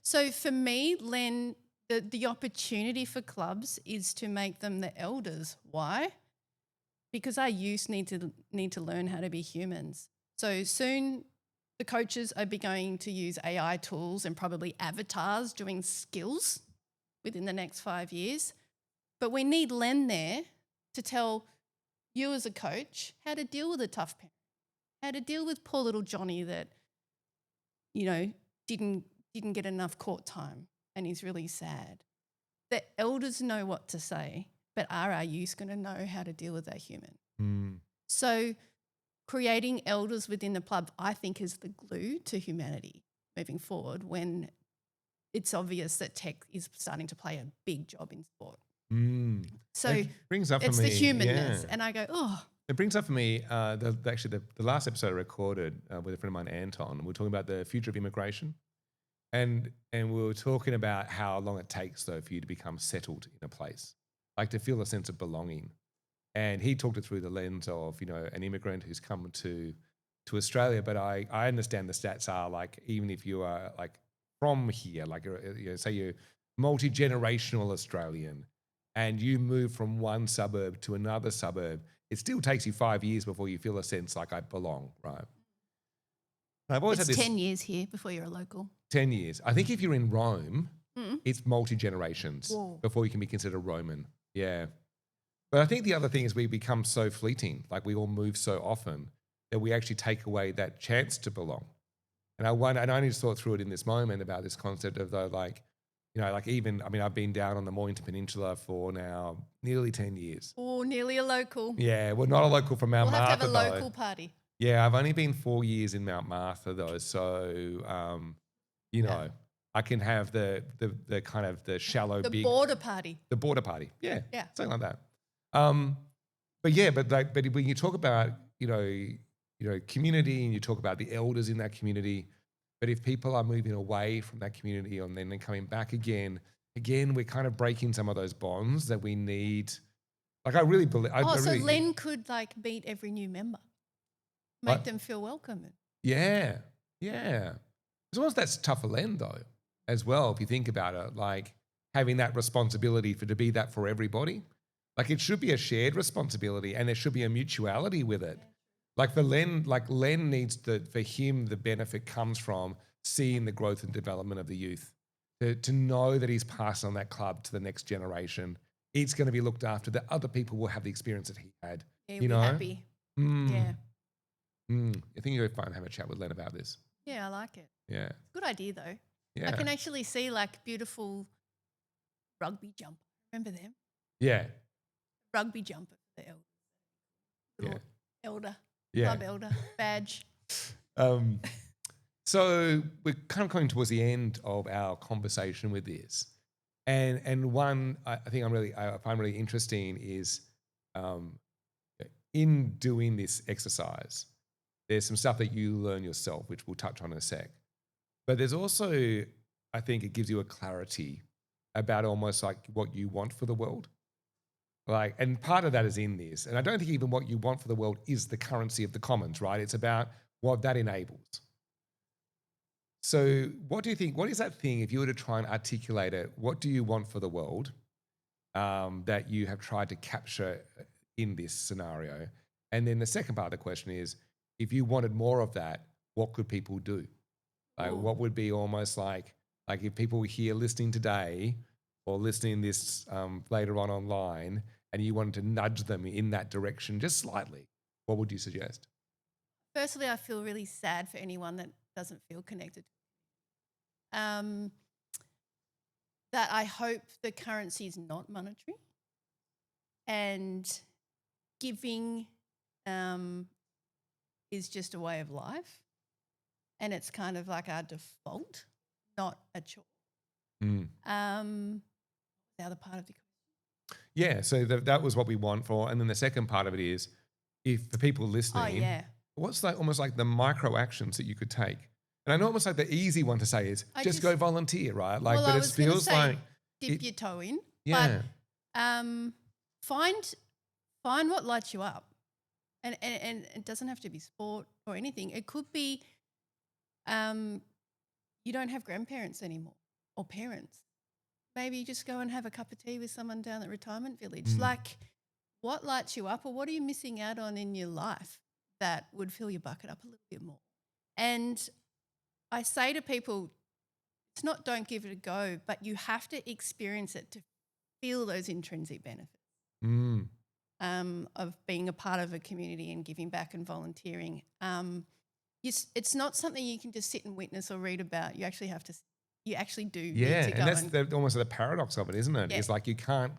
So for me, Len, the opportunity for clubs is to make them the elders. Why? Because our youth need to learn how to be humans. So soon the coaches are going to use AI tools and probably avatars doing skills within the next 5 years. But we need Len there to tell you as a coach how to deal with a tough parent, how to deal with poor little Johnny that, didn't get enough court time and he's really sad. The elders know what to say, but are our youth going to know how to deal with that human? So creating elders within the club, I think, is the glue to humanity moving forward when it's obvious that tech is starting to play a big job in sport. So it brings up it's for me, the humanness. yeah. And I go, oh. It brings up for me, the last episode I recorded with a friend of mine, Anton, we were talking about the future of immigration. And we were talking about how long it takes, though, for you to become settled in a place, like to feel a sense of belonging. And he talked it through the lens of, an immigrant who's come to Australia. But I understand the stats are like, even if you are like from here, like, say you're multi-generational Australian and you move from one suburb to another suburb, it still takes you 5 years before you feel a sense like I belong, right? And I've always had It's this 10 years here before you're a local. 10 years. I think if you're in Rome, it's multi-generations Whoa. before you can be considered Roman. Yeah. But I think the other thing is we become so fleeting, like we all move so often that we actually take away that chance to belong. And I only just thought through it in this moment about this concept of I've been down on the Mornington Peninsula for now nearly 10 years. Oh, nearly a local. Yeah, we're not a local from Mount We'll have Martha, to have a though. local party. Yeah, I've only been 4 years in Mount Martha, though, so I can have the kind of the shallow The big border party. the border party. Yeah, Yeah. something like that. But when you talk about community and you talk about the elders in that community, but if people are moving away from that community and then coming back again, we're kind of breaking some of those bonds that we need. Like I really believe. So Len could meet every new member, make them feel welcome. Yeah, yeah. As long as that's tough for Len though, as well, if you think about it, like having that responsibility to be that for everybody. Like it should be a shared responsibility and there should be a mutuality with it. Like for Len, needs for him, the benefit comes from seeing the growth and development of the youth. To know that he's passing on that club to the next generation. It's going to be looked after, that other people will have the experience that he had. Yeah, you we're know? happy. Yeah. I think you'll find have a chat with Len about this. Yeah, I like it. Yeah. Good idea though. Yeah. I can actually see like beautiful rugby jumper. Remember them? Yeah. Rugby jumper for the elder. Yeah. Elder. Yeah. Club elder badge. So we're kind of coming towards the end of our conversation with this, and one I think I find really interesting is in doing this exercise, there's some stuff that you learn yourself, which we'll touch on in a sec, but there's also, I think it gives you a clarity about almost like what you want for the world. Like, and part of that is in this, and I don't think even what you want for the world is the currency of the commons, right? It's about what that enables. So what do you think, what is that thing, if you were to try and articulate it, what do you want for the world that you have tried to capture in this scenario? And then the second part of the question is, if you wanted more of that, what could people do? Like, what would be almost like if people were here listening today or listening this later on online and you wanted to nudge them in that direction just slightly, what would you suggest? Firstly, I feel really sad for anyone that doesn't feel connected. That I hope the currency is not monetary and giving is just a way of life and it's kind of like our default, not a choice. The other part of the question. Yeah, so that was what we want for, and then the second part of it is, if the people listening, what's like almost like the micro actions that you could take? And I know almost like the easy one to say is just go volunteer, right? Like, well, but it feels like dip your toe in. Yeah. But find what lights you up, and it doesn't have to be sport or anything. It could be you don't have grandparents anymore or parents. Maybe you just go and have a cup of tea with someone down at retirement village. Like, what lights you up, or what are you missing out on in your life that would fill your bucket up a little bit more? And I say to people, it's not don't give it a go, but you have to experience it to feel those intrinsic benefits of being a part of a community and giving back and volunteering. It's not something you can just sit and witness or read about. You actually have to. You actually do. Yeah, need to and that's almost the paradox of it, isn't it? Yeah. It's like you can't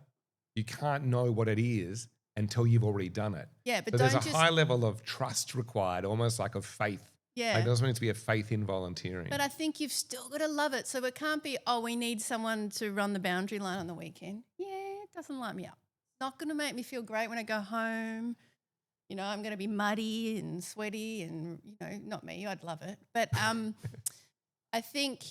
know what it is until you've already done it. Yeah, but so there's a high level of trust required, almost like of faith. Yeah. Like, there doesn't need to be a faith in volunteering. But I think you've still got to love it. So it can't be, we need someone to run the boundary line on the weekend. Yeah, it doesn't light me up. It's not going to make me feel great when I go home. You know, I'm going to be muddy and sweaty and, not me. I'd love it. But I think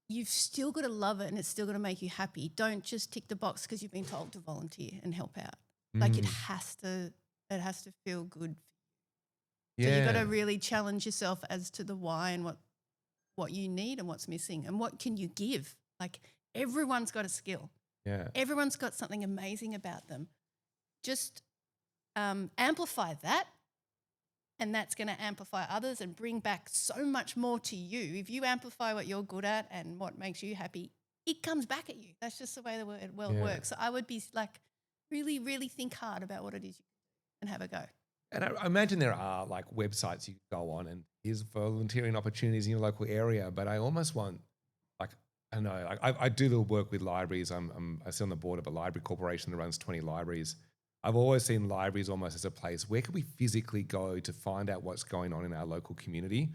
you've still got to love it and it's still going to make you happy. Don't just tick the box because you've been told to volunteer and help out. Like it has to feel good. So you've got to really challenge yourself as to the why and what you need and what's missing and what can you give. Like, everyone's got a skill. Yeah. Everyone's got something amazing about them. Just amplify that, and that's going to amplify others and bring back so much more to you. If you amplify what you're good at and what makes you happy, it comes back at you. That's just the way the world works. So I would be like, really, really think hard about what it is you do and have a go. And I imagine there are like websites you can go on and here's volunteering opportunities in your local area, but I almost want, like, I don't know, like I do little work with libraries. I sit on the board of a library corporation that runs 20 libraries. I've always seen libraries almost as a place where can we physically go to find out what's going on in our local community?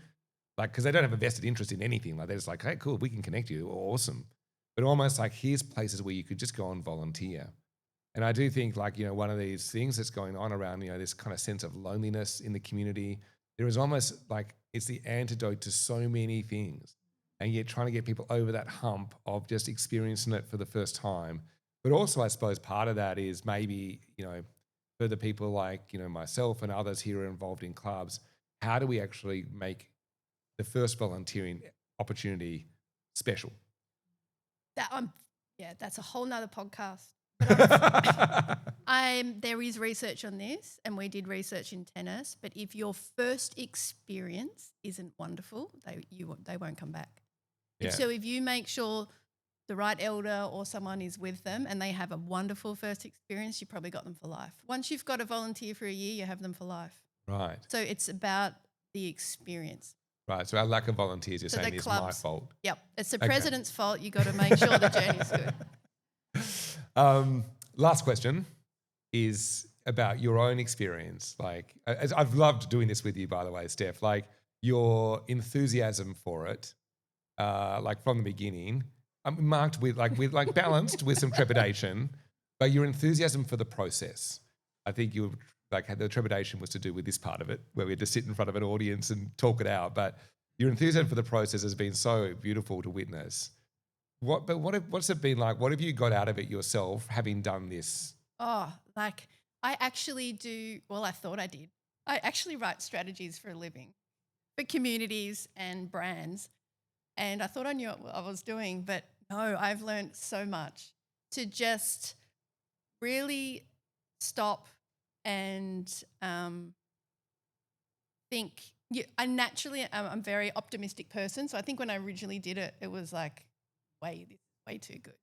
Like, because they don't have a vested interest in anything. Like, they're just like, hey, cool, we can connect you. Awesome. But almost like, here's places where you could just go and volunteer. And I do think, like, one of these things that's going on around, this kind of sense of loneliness in the community, there is almost like it's the antidote to so many things. And yet trying to get people over that hump of just experiencing it for the first time. But also, I suppose part of that is maybe, for the people like, myself and others here are involved in clubs, how do we actually make the first volunteering opportunity special? That's a whole nother podcast. There is research on this, and we did research in tennis. But if your first experience isn't wonderful, they won't come back. Yeah. So if you make sure the right elder or someone is with them and they have a wonderful first experience, you probably got them for life. Once you've got a volunteer for a year, you have them for life. Right. So it's about the experience. Right. So our lack of volunteers, you're saying, is my fault. Yep. It's the president's fault. You got to make sure the journey's good. Last question is about your own experience. Like, I've loved doing this with you, by the way, Steph. Like, your enthusiasm for it, like from the beginning, marked with balanced with some trepidation, but your enthusiasm for the process. I think you like the trepidation was to do with this part of it, where we had to sit in front of an audience and talk it out. But your enthusiasm for the process has been so beautiful to witness. What's it been like? What have you got out of it yourself, having done this? Oh, like I actually do. Well, I thought I did. I actually write strategies for a living, for communities and brands. And I thought I knew what I was doing, but no, I've learned so much to just really stop and think. I'm a very optimistic person. So I think when I originally did it, it was like, this is way too good.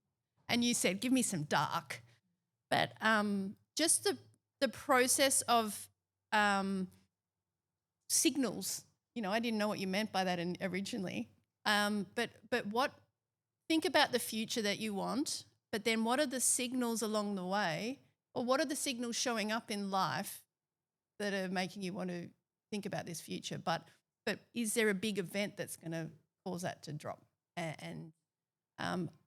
And you said, give me some dark. But just the process of signals, I didn't know what you meant by that originally. But think about the future that you want, but then what are the signals along the way, or what are the signals showing up in life that are making you want to think about this future? But is there a big event that's going to cause that to drop? And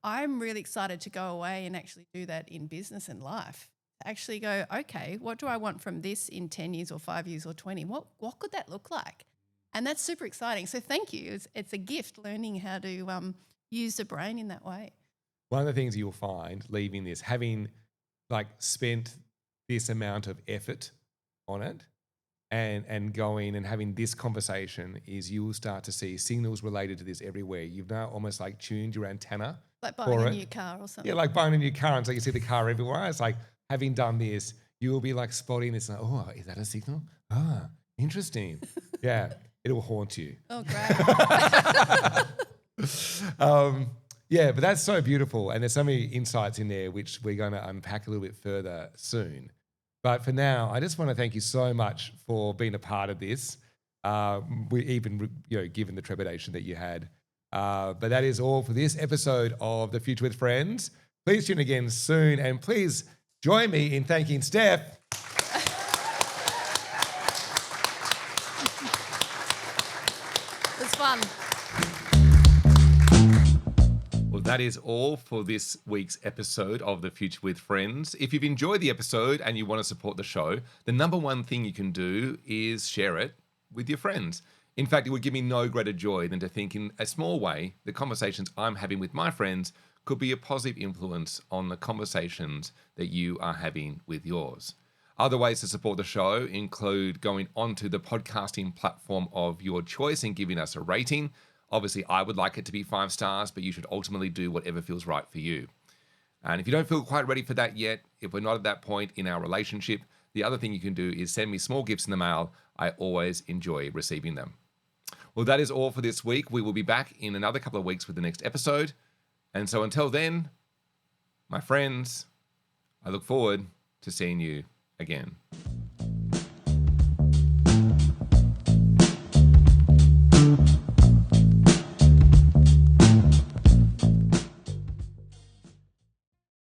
I'm really excited to go away and actually do that in business and life. Actually go, okay, what do I want from this in 10 years or 5 years or 20? What could that look like? And that's super exciting. So thank you. It's a gift learning how to use the brain in that way. One of the things you'll find leaving this, having spent this amount of effort on it and going and having this conversation, is you will start to see signals related to this everywhere. You've now almost tuned your antenna. Like buying a new car or something. Yeah, like buying a new car. And so you see the car everywhere. It's like, having done this, you will be spotting this. Oh, is that a signal? Ah, interesting. Yeah, it'll haunt you. Oh, great. Yeah, but that's so beautiful. And there's so many insights in there, which we're going to unpack a little bit further soon. But for now, I just want to thank you so much for being a part of this. Given the trepidation that you had. But that is all for this episode of The Future with Friends. Please tune again soon, and please join me in thanking Steph. It was fun. Well, that is all for this week's episode of The Future with Friends. If you've enjoyed the episode and you want to support the show, the number one thing you can do is share it with your friends. In fact, it would give me no greater joy than to think in a small way the conversations I'm having with my friends could be a positive influence on the conversations that you are having with yours. Other ways to support the show include going onto the podcasting platform of your choice and giving us a rating. Obviously, I would like it to be 5 stars, but you should ultimately do whatever feels right for you. And if you don't feel quite ready for that yet, if we're not at that point in our relationship, the other thing you can do is send me small gifts in the mail. I always enjoy receiving them. Well, that is all for this week. We will be back in another couple of weeks with the next episode. And so until then, my friends, I look forward to seeing you again.